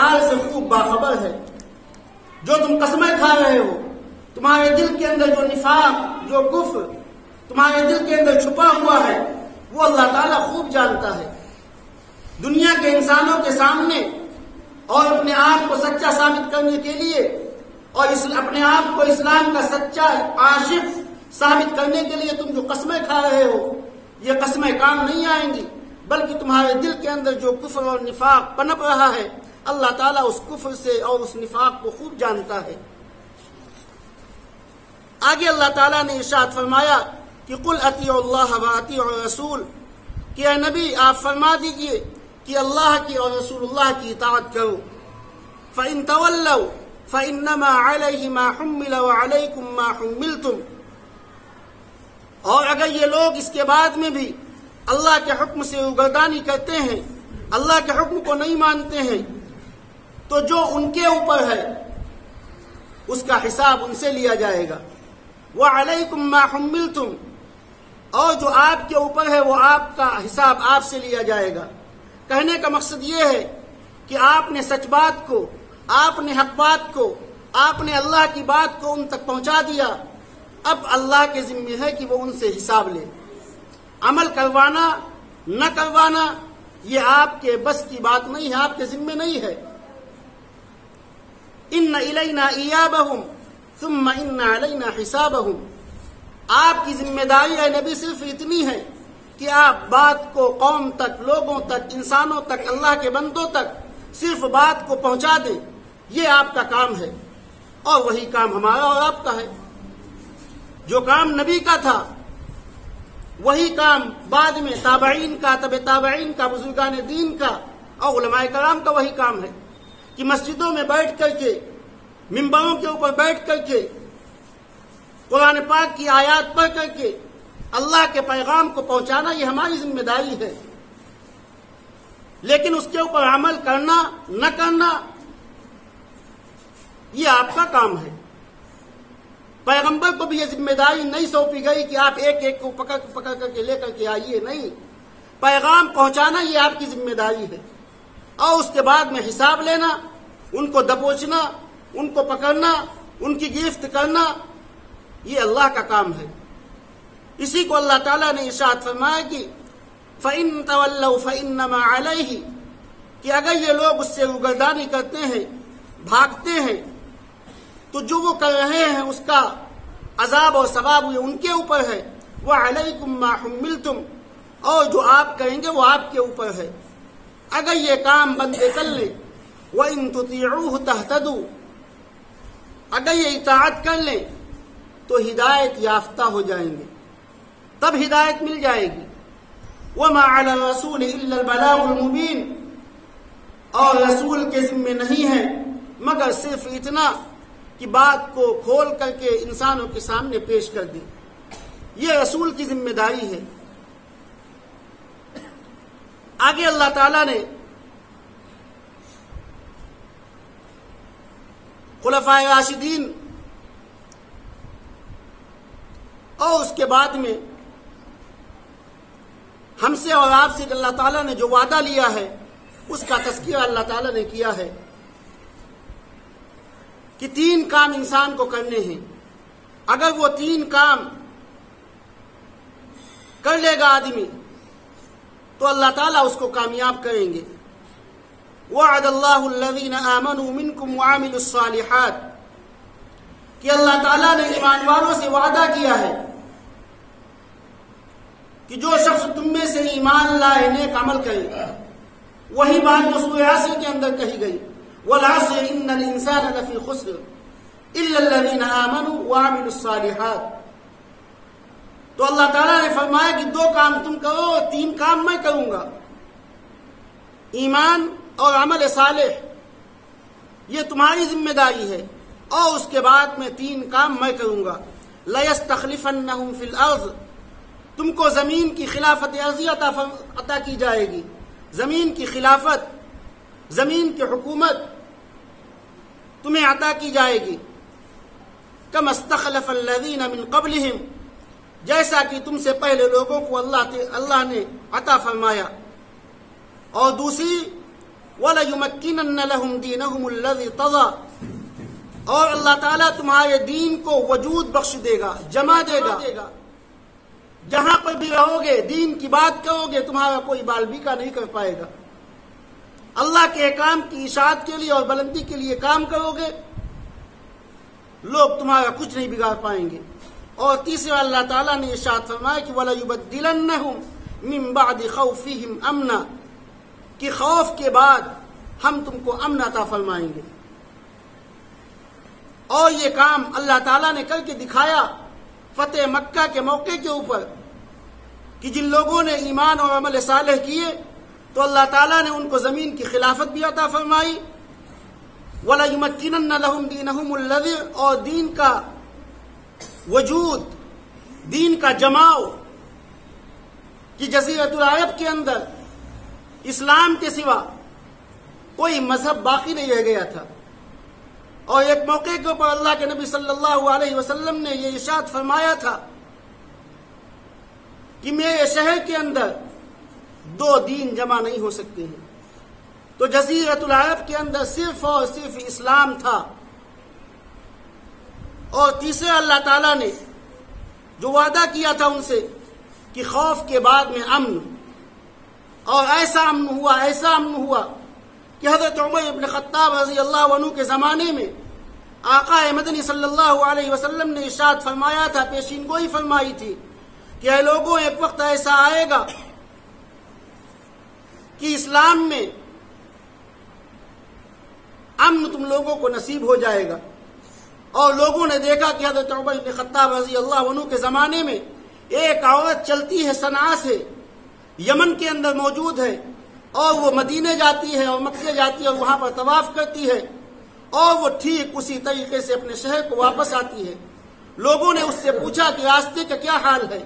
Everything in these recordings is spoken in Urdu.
حال سے خوب باخبر ہے۔ جو تم قسمیں کھا رہے ہو، تمہارے دل کے اندر جو نفاق، جو کفر تمہارے دل کے اندر چھپا ہوا ہے، وہ اللہ تعالیٰ خوب جانتا ہے۔ دنیا کے انسانوں کے سامنے اور اپنے آپ کو سچا ثابت کرنے کے لیے اور اپنے آپ کو اسلام کا سچا عاشق ثابت کرنے کے لیے تم جو قسمیں کھا رہے ہو، یہ قسمیں کام نہیں آئیں گی، بلکہ تمہارے دل کے اندر جو کفر اور نفاق پنپ رہا ہے، اللہ تعالیٰ اس کفر سے اور اس نفاق کو خوب جانتا ہے۔ آگے اللہ تعالیٰ نے ارشاد فرمایا کہ قل اطیعوا اللہ واطیعوا الرسول، کہ اے نبی آپ فرما دیجئے کہ اللہ کی اور رسول اللہ کی اطاعت کرو۔ فَإِن تَوَلَّوْا فَإِنَّمَا عَلَيْهِ مَا حُمِّلَ وَعَلَيْكُمْ مَا حُمِّلْتُمْ، اور اگر یہ لوگ اس کے بعد میں بھی اللہ کے حکم سے روگردانی کرتے ہیں، اللہ کے حکم کو نہیں مانتے ہیں، تو جو ان کے اوپر ہے اس کا حساب ان سے لیا جائے گا۔ وَعَلَيْكُمْ مَا حُمِّلْتُمْ، اور جو آپ کے اوپر ہے وہ آپ کا حساب آپ سے لیا جائے گا۔ کہنے کا مقصد یہ ہے کہ آپ نے سچ بات کو، آپ نے حق بات کو، آپ نے اللہ کی بات کو ان تک پہنچا دیا، اب اللہ کے ذمہ ہے کہ وہ ان سے حساب لے۔ عمل کروانا نہ کروانا یہ آپ کے بس کی بات نہیں ہے، آپ کے ذمہ نہیں ہے۔ ان الینا ایابہم ثم ان علینا حسابہم، آپ کی ذمہ داری ہے نبی صرف اتنی ہے کہ آپ بات کو قوم تک، لوگوں تک، انسانوں تک، اللہ کے بندوں تک صرف بات کو پہنچا دیں، یہ آپ کا کام ہے، اور وہی کام ہمارا اور آپ کا ہے۔ جو کام نبی کا تھا وہی کام بعد میں تابعین کا، تبع تابعین کا، بزرگان دین کا اور علماء کرام کا وہی کام ہے کہ مسجدوں میں بیٹھ کر کے، منبروں کے اوپر بیٹھ کر کے، قرآن پاک کی آیات پڑھ کر کے اللہ کے پیغام کو پہنچانا یہ ہماری ذمہ داری ہے، لیکن اس کے اوپر عمل کرنا نہ کرنا یہ آپ کا کام ہے۔ پیغمبر کو بھی یہ ذمہ داری نہیں سونپی گئی کہ آپ ایک ایک کو پکڑ کر کے لے کر کے آئیے، نہیں، پیغام پہنچانا یہ آپ کی ذمہ داری ہے، اور اس کے بعد میں حساب لینا، ان کو دبوچنا، ان کو پکڑنا، ان کی گرفت کرنا، یہ اللہ کا کام ہے۔ اسی کو اللہ تعالیٰ نے ارشاد فرمایا کہ فَإِن تَوَلَّوْا فَإِنَّمَا عَلَيْهِ، کہ اگر یہ لوگ اس سے روگردانی کرتے ہیں، بھاگتے ہیں، تو جو وہ کر رہے ہیں اس کا عذاب اور ثواب یہ ان کے اوپر ہے۔ وَعَلَيْكُمْ مَا حُمِّلْتُمْ، اور جو آپ کریں گے وہ آپ کے اوپر ہے۔ اگر یہ کام بندے کر لیں، وَإِن تُطِيعُوهُ تَهْتَدُوا، اگر یہ اطاعت کر لیں تو ہدایت یافتہ ہو جائیں گے، تب ہدایت مل جائے گی۔ وَمَا عَلَى الرَّسُولِ إِلَّا الْبَلَاغُ الْمُبِينُ، اور رسول کے ذمہ نہیں ہے مگر صرف اتنا کہ بات کو کھول کر کے انسانوں کے سامنے پیش کر دیں، یہ رسول کی ذمہ داری ہے۔ آگے اللہ تعالیٰ نے خلفائے راشدین اور اس کے بعد میں ہم سے اور آپ سے اللہ تعالیٰ نے جو وعدہ لیا ہے اس کا تذکرہ اللہ تعالیٰ نے کیا ہے کہ 3 کام انسان کو کرنے ہیں، اگر وہ 3 کام کر لے گا آدمی تو اللہ تعالیٰ اس کو کامیاب کریں گے۔ وعد اللہ الذین آمنوا منکم وعملوا الصالحات، کہ اللہ تعالیٰ نے ایمان والوں سے وعدہ کیا ہے کہ جو شخص تم میں سے ایمان لائے، نیک عمل کرے، وہی بات جو سورہ عصر کے اندر کہی گئی، والعصر ان الانسان لفی خسر الا الذین آمنوا وعملوا الصالحات۔ تو اللہ تعالیٰ نے فرمایا کہ 2 کام تم کرو، 3 کام میں کروں گا، ایمان اور عمل صالح، یہ تمہاری ذمہ داری ہے، اور اس کے بعد میں 3 کام میں کروں گا۔ لَيَسْتَخْلِفَنَّهُمْ فِي الْأَرْضِ، تم کو زمین کی خلافت عرضی عطا کی جائے گی، زمین کی خلافت، زمین کی حکومت تمہیں عطا کی جائے گی۔ كَمَا اسْتَخْلَفَ الَّذِينَ مِنْ قَبْلِهِمْ، جیسا کہ تم سے پہلے لوگوں کو اللہ نے عطا فرمایا۔ اور دوسری وَلَيُمَكِّنَنَّ لَهُمْ دِينَهُمُ الَّذِي ارْتَضَىٰ، اور اللہ تعالیٰ تمہارے دین کو وجود بخش دے گا، جمع دے گا۔ جہاں پر بھی رہو گے، دین کی بات کرو گے، تمہارا کوئی بال بیکا نہیں کر پائے گا۔ اللہ کے احکام کی اشاعت کے لیے اور بلندی کے لیے کام کرو گے، لوگ تمہارا کچھ نہیں بگاڑ پائیں گے۔ اور تیسرا اللہ تعالیٰ نے ارشاد فرمایا کہ وَلَيُبَدِّلَنَّهُمْ مِن بَعْدِ خَوْفِهِمْ أَمْنًا، کہ خوف کے بعد ہم تم کو امن عطا فرمائیں گے۔ اور یہ کام اللہ تعالیٰ نے کر کے دکھایا فتح مکہ کے موقع کے اوپر، کہ جن لوگوں نے ایمان اور عمل صالح کیے تو اللہ تعالیٰ نے ان کو زمین کی خلافت بھی عطا فرمائی۔ وَلَيُمَكِّنَنَّ لَهُمْ دِينَهُمُ الَّذِي، اور دین کا وجود، دین کا جماؤ، کہ جزیرۃ العرب کے اندر اسلام کے سوا کوئی مذہب باقی نہیں رہ گیا تھا۔ اور ایک موقع کے اوپر اللہ کے نبی صلی اللہ علیہ وسلم نے یہ ارشاد فرمایا تھا کہ میرے شہر کے اندر دو دین جمع نہیں ہو سکتے ہیں۔ تو جزیرۃ العرب کے اندر صرف اور صرف اسلام تھا۔ اور تیسرے اللہ تعالیٰ نے جو وعدہ کیا تھا ان سے کہ خوف کے بعد میں امن، اور ایسا امن ہوا، ایسا امن ہوا کہ حضرت عمر بن خطاب رضی اللہ عنہ کے زمانے میں آقا مدنی صلی اللہ علیہ وسلم نے ارشاد فرمایا تھا، پیشین گوئی فرمائی تھی کہ اے لوگوں، ایک وقت ایسا آئے گا کہ اسلام میں امن تم لوگوں کو نصیب ہو جائے گا۔ اور لوگوں نے دیکھا کہ حضرت عمر بن خطاب رضی اللہ عنہ کے زمانے میں ایک عورت چلتی ہے صنعاء سے، یمن کے اندر موجود ہے، اور وہ مدینے جاتی ہے اور مکے جاتی ہے اور وہاں پر طواف کرتی ہے، اور وہ ٹھیک اسی طریقے سے اپنے شہر کو واپس آتی ہے۔ لوگوں نے اس سے پوچھا کہ راستے کا کیا حال ہے،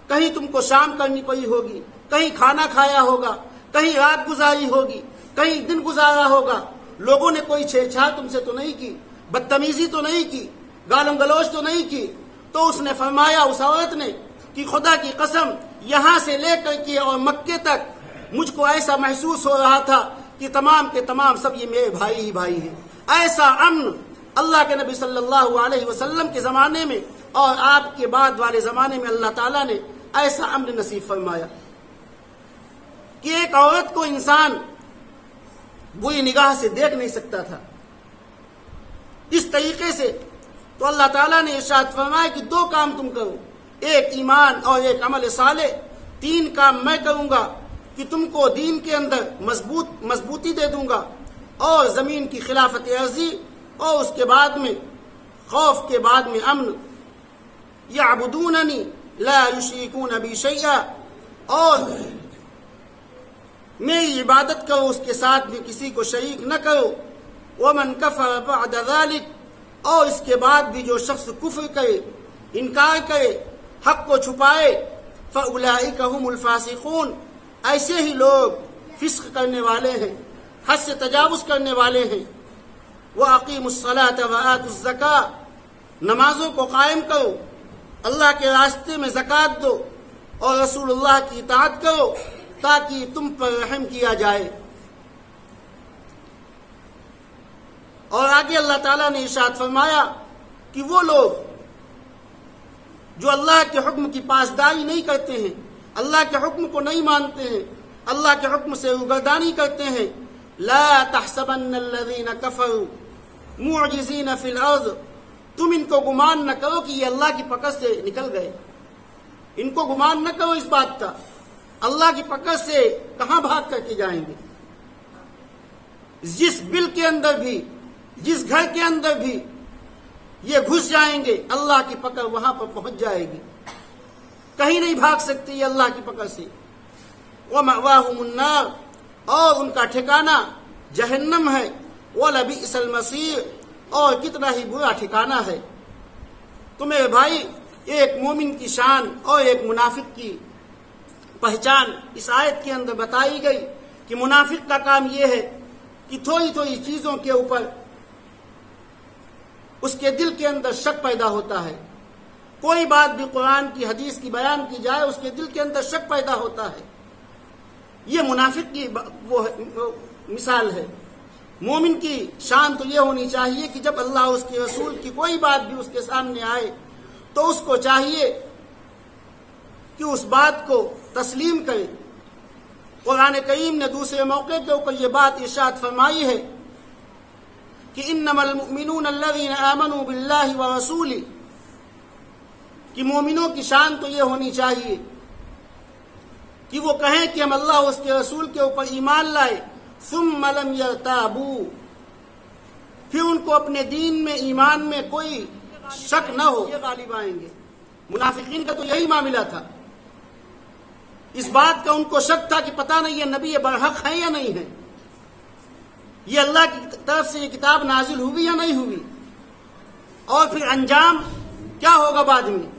کہیں تم کو شام کرنی پڑی ہوگی، کہیں کھانا کھایا ہوگا، کہیں رات گزاری ہوگی، کہیں دن گزارا ہوگا۔ لوگوں نے کوئی چھیڑ چھاڑ تم سے تو نہیں کی، بدتمیزی تو نہیں کی، گالم گلوچ تو نہیں کی؟ تو اس نے فرمایا، اس عورت نے، کہ خدا کی قسم، یہاں سے لے کر کے اور مکے تک مجھ کو ایسا محسوس ہو رہا تھا کہ تمام کے تمام سب یہ میرے بھائی ہی بھائی ہیں۔ ایسا امن اللہ کے نبی صلی اللہ علیہ وسلم کے زمانے میں اور آپ کے بعد والے زمانے میں اللہ تعالیٰ نے ایسا امن نصیب فرمایا کہ ایک عورت کو انسان بری نگاہ سے دیکھ نہیں سکتا تھا۔ اس طریقے سے تو اللہ تعالیٰ نے ارشاد فرمایا کہ دو کام تم کرو، ایک ایمان اور ایک عمل صالح، تین کام میں کروں گا کہ تم کو دین کے اندر مضبوطی دے دوں گا، اور زمین کی خلافت عرضی، اور اس کے بعد میں خوف کے بعد میں امن۔ یعبدوننی لا یشرکون بی شیئا، اور میری عبادت کرو، اس کے ساتھ بھی کسی کو شریک نہ کرو۔ ومن کفر بعد ذلک، اور اس کے بعد بھی جو شخص کفر کرے، انکار کرے، حق کو چھپائے، فاولئک هم الفاسقون، ایسے ہی لوگ فسق کرنے والے ہیں، حد سے تجاوز کرنے والے ہیں۔ وَأَقِيمُوا الصَّلَاةَ وَآتُوا الزَّكَاةَ، نمازوں کو قائم کرو، اللہ کے راستے میں زکوٰۃ دو، اور رسول اللہ کی اطاعت کرو تاکہ تم پر رحم کیا جائے۔ اور آگے اللہ تعالیٰ نے ارشاد فرمایا کہ وہ لوگ جو اللہ کے حکم کی پاسداری نہیں کرتے ہیں، اللہ کے حکم کو نہیں مانتے ہیں، اللہ کے حکم سے روگردانی کرتے ہیں، لا تحسبن الذین کفروا معجزین فی الارض، تم ان کو گمان نہ کرو کہ یہ اللہ کی پکڑ سے نکل گئے، ان کو گمان نہ کرو اس بات کا، اللہ کی پکڑ سے کہاں بھاگ کر کے جائیں گے۔ جس بل کے اندر بھی، جس گھر کے اندر بھی یہ گھس جائیں گے، اللہ کی پکڑ وہاں پر پہنچ جائے گی، کہیں نہیں بھاگ سکتے یہ اللہ کی پکڑ سے۔ وَمَأْوَاهُمُ النَّارُ، اور ان کا ٹھکانہ جہنم ہے، وَلَبِئْسَ الْمَصِيرُ، اور کتنا ہی برا ٹھکانہ ہے۔ تو میرے بھائی، ایک مومن کی شان اور ایک منافق کی پہچان اس آیت کے اندر بتائی گئی کہ منافق کا کام یہ ہے کہ تھوڑی تھوڑی چیزوں کے اوپر اس کے دل کے اندر شک پیدا ہوتا ہے، کوئی بات بھی قرآن کی حدیث کی بیان کی جائے اس کے دل کے اندر شک پیدا ہوتا ہے۔ یہ منافق کی مثال ہے۔ مومن کی شان تو یہ ہونی چاہیے کہ جب اللہ اس کے رسول کی کوئی بات بھی اس کے سامنے آئے تو اس کو چاہیے کہ اس بات کو تسلیم کرے۔ قرآن کریم نے دوسرے موقع کے اوپر یہ بات ارشاد فرمائی ہے کہ انما المؤمنون الذین آمنوا باللہ ورسولہ، کہ مومنوں کی شان تو یہ ہونی چاہیے کہ وہ کہیں کہ ہم اللہ اور اس کے رسول کے اوپر ایمان لائے، ثم لم یرتابوا، پھر ان کو اپنے دین میں ایمان میں کوئی شک نہ ہو، یہ غالب آئیں گے۔ منافقین کا تو یہی معاملہ تھا، اس بات کا ان کو شک تھا کہ پتہ نہیں یہ نبی برحق ہے یا نہیں ہے، یہ اللہ کی طرف سے یہ کتاب نازل ہوئی یا نہیں ہوئی، اور پھر انجام کیا ہوگا بعد میں،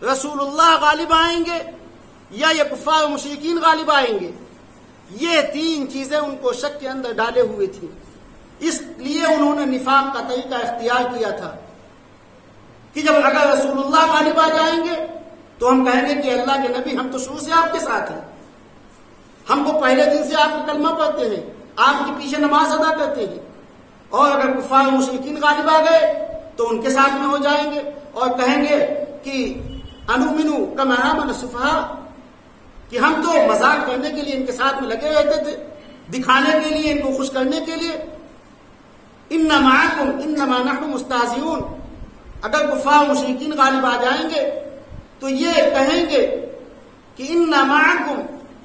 رسول اللہ غالب آئیں گے یا یہ کفار و مشرکین غالب آئیں گے۔ یہ تین چیزیں ان کو شک کے اندر ڈالے ہوئے تھیں، اس لیے انہوں نے نفاق کا طریقہ اختیار کیا تھا کہ جب اگر رسول اللہ غالب آ جائیں گے تو ہم کہیں گے کہ اللہ کے نبی ہم تو شروع سے آپ کے ساتھ ہیں، ہم کو پہلے دن سے آپ کا کلمہ پڑھتے ہیں، آپ کے پیچھے نماز ادا کرتے ہیں، اور اگر کفار و مشرکین غالب آ گئے تو ان کے ساتھ میں ہو جائیں گے اور کہیں گے کہ انؤمنو کما آمن السفہاء، کہ ہم تو مذاق کرنے کے لیے ان کے ساتھ میں لگے رہتے تھے، دکھانے کے لیے، ان کو خوش کرنے کے لیے۔ ان معکم انما نحن مستہزئون، اگر کفار مشرکین غالب آ جائیں گے تو یہ کہیں گے کہ ان معکم،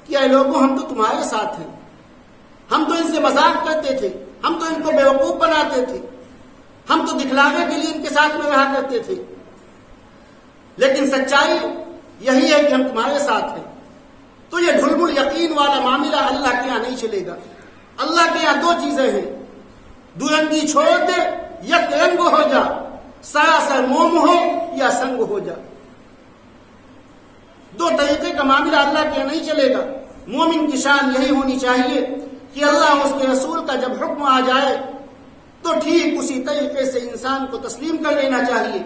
کہ اے لوگوں ہم تو تمہارے ساتھ ہیں، ہم تو ان سے مذاق کرتے تھے، ہم تو ان کو بیوقوف بناتے تھے، ہم تو دکھلانے کے لیے ان کے ساتھ میں رہا کرتے تھے، لیکن سچائی یہی ہے کہ ہم تمہارے ساتھ ہیں۔ تو یہ ڈھلمل یقین والا معاملہ اللہ کے یہاں نہیں چلے گا۔ اللہ کے یہاں دو چیزیں ہیں، دورنگی چھوڑ دے، یک رنگ ہو جا، سراسر موم ہو یا سنگ ہو جا۔ دو طریقے کا معاملہ اللہ کے یہاں نہیں چلے گا۔ مومن کی شان یہی ہونی چاہیے کہ اللہ اور اس کے رسول کا جب حکم آ جائے تو ٹھیک اسی طریقے سے انسان کو تسلیم کر لینا چاہیے،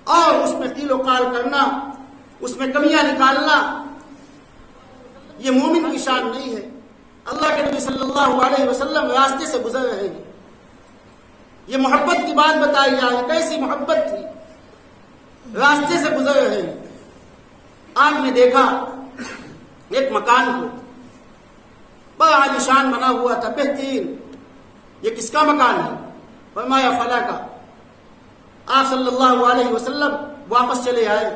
اور اس میں قیل و قال کرنا، اس میں کمیاں نکالنا، یہ مومن کی شان نہیں ہے۔ اللہ کے نبی صلی اللہ علیہ وسلم راستے سے گزر رہے ہیں، یہ محبت کی بات بتائی جائے، کیسی محبت تھی، راستے سے گزر رہے ہیں، آپ نے دیکھا ایک مکان کو بڑا عالیشان بنا ہوا تھا، بہترین، یہ کس کا مکان ہے؟ فرمایا فلاں کا۔ آپ صلی اللہ علیہ وسلم واپس چلے آئے،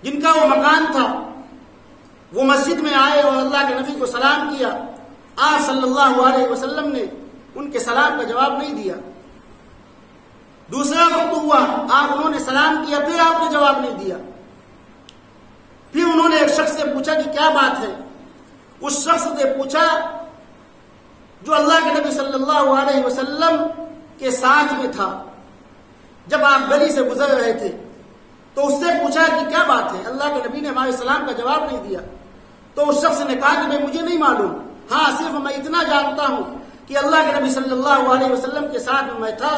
جن کا وہ مکان تھا وہ مسجد میں آئے اور اللہ کے نبی کو سلام کیا۔ آپ صلی اللہ علیہ وسلم نے ان کے سلام کا جواب نہیں دیا۔ دوسرا وقت ہوا، انہوں نے سلام کیا، پھر آپ نے جواب نہیں دیا۔ پھر انہوں نے ایک شخص سے پوچھا کہ کیا بات ہے؟ اس شخص نے پوچھا جو اللہ کے نبی صلی اللہ علیہ وسلم کے ساتھ میں تھا، جب آپ گلی سے گزر رہے تھے تو اس سے پوچھا کہ کیا بات ہے؟ اللہ کے نبی نے ہمارے سلام کا جواب نہیں دیا۔ تو اس شخص نے کہا کہ میں مجھے نہیں معلوم، ہاں صرف میں اتنا جانتا ہوں کہ اللہ کے نبی صلی اللہ علیہ وسلم کے ساتھ میں تھا،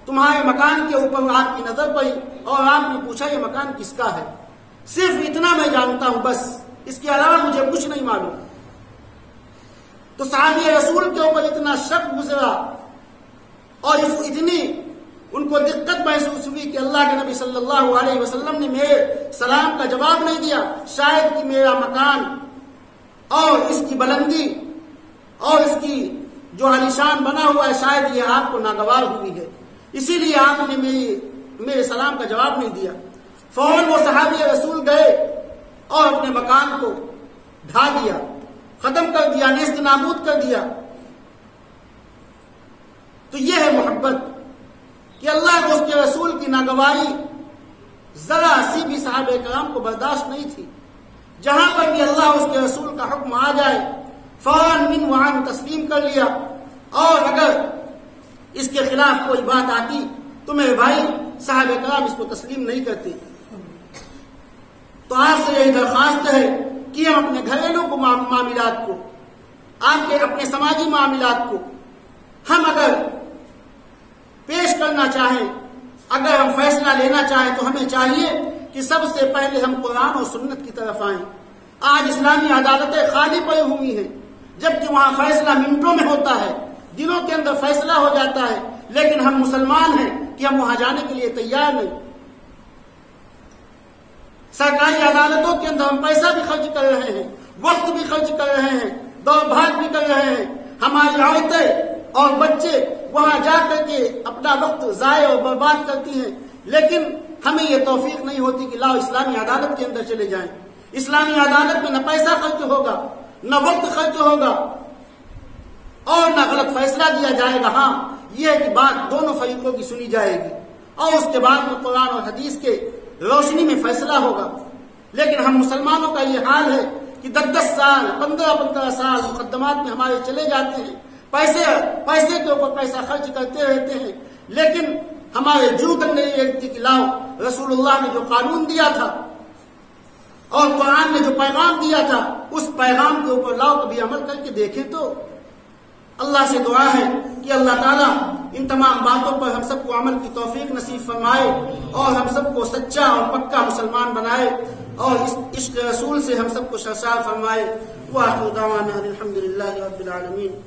تمہارے مکان کے اوپر آپ کی نظر پڑی اور آپ نے پوچھا یہ مکان کس کا ہے، صرف اتنا میں جانتا ہوں، بس اس کے علاوہ مجھے کچھ نہیں معلوم۔ تو صحابی رسول کے اوپر اتنا شک گزرا اور اتنی ان کو دقت محسوس ہوئی کہ اللہ کے نبی صلی اللہ علیہ وسلم نے میرے سلام کا جواب نہیں دیا، شاید کہ میرا مکان اور اس کی بلندی اور اس کی جو عالیشان بنا ہوا ہے شاید یہ آپ کو ناگوار ہوئی ہے، اسی لیے آپ نے میرے سلام کا جواب نہیں دیا۔ فوراً وہ صحابی رسول گئے اور اپنے مکان کو ڈھا دیا، ختم کر دیا، نیست نابود کر دیا۔ تو یہ ہے محبت کہ اللہ کو اس کے رسول کی ناگواری ذرا سی بھی صحابہ کرام کو برداشت نہیں تھی۔ جہاں پر بھی اللہ اس کے رسول کا حکم آ جائے فوراً من وہاں تسلیم کر لیا، اور اگر اس کے خلاف کوئی بات آتی تو میرے بھائی صحابہ کرام اس کو تسلیم نہیں کرتے۔ تو آپ سے یہی درخواست ہے کہ ہم اپنے گھریلو معاملات کو، آپ کے اپنے سماجی معاملات کو ہم اگر پیش کرنا چاہیں، اگر ہم فیصلہ لینا چاہیں تو ہمیں چاہیے کہ سب سے پہلے ہم قرآن اور سنت کی طرف آئیں۔ آج اسلامی عدالتیں خالی پڑی ہوئی ہیں، جبکہ وہاں فیصلہ منٹوں میں ہوتا ہے، دنوں کے اندر فیصلہ ہو جاتا ہے، لیکن ہم مسلمان ہیں کہ ہم وہاں جانے کے لیے تیار نہیں۔ سرکاری عدالتوں کے اندر ہم پیسہ بھی خرچ کر رہے ہیں، وقت بھی خرچ کر رہے ہیں، دوڑ بھاگ بھی کر رہے ہیں، ہماری عورتیں اور بچے وہاں جا کر کے اپنا وقت ضائع اور برباد کرتی ہیں، لیکن ہمیں یہ توفیق نہیں ہوتی کہ لاؤ اسلامی عدالت کے اندر چلے جائیں۔ اسلامی عدالت میں نہ پیسہ خرچ ہوگا، نہ وقت خرچ ہوگا، اور نہ غلط فیصلہ دیا جائے گا۔ ہاں یہ ہے کہ بات دونوں فریقوں کی سنی جائے گی اور اس کے بعد میں قرآن اور حدیث کے روشنی میں فیصلہ ہوگا۔ لیکن ہم مسلمانوں کا یہ حال ہے کہ 10 سال 15 سال مقدمات میں ہمارے چلے جاتے ہیں، پیسے کے اوپر پیسہ خرچ کرتے رہتے ہیں، لیکن ہمارے جو تک نہیں لگتی کہ لاؤ رسول اللہ نے جو قانون دیا تھا اور قرآن نے جو پیغام دیا تھا اس پیغام کے اوپر لاؤ کبھی عمل کر کے دیکھیں تو۔ اللہ سے دعا ہے کہ اللہ تعالیٰ ان تمام باتوں پر ہم سب کو عمل کی توفیق نصیب فرمائے اور ہم سب کو سچا اور پکا مسلمان بنائے اور اس عشق رسول سے ہم سب کو سرشار فرمائے۔ وآخر دعوانا الحمد للہ رب العالمین۔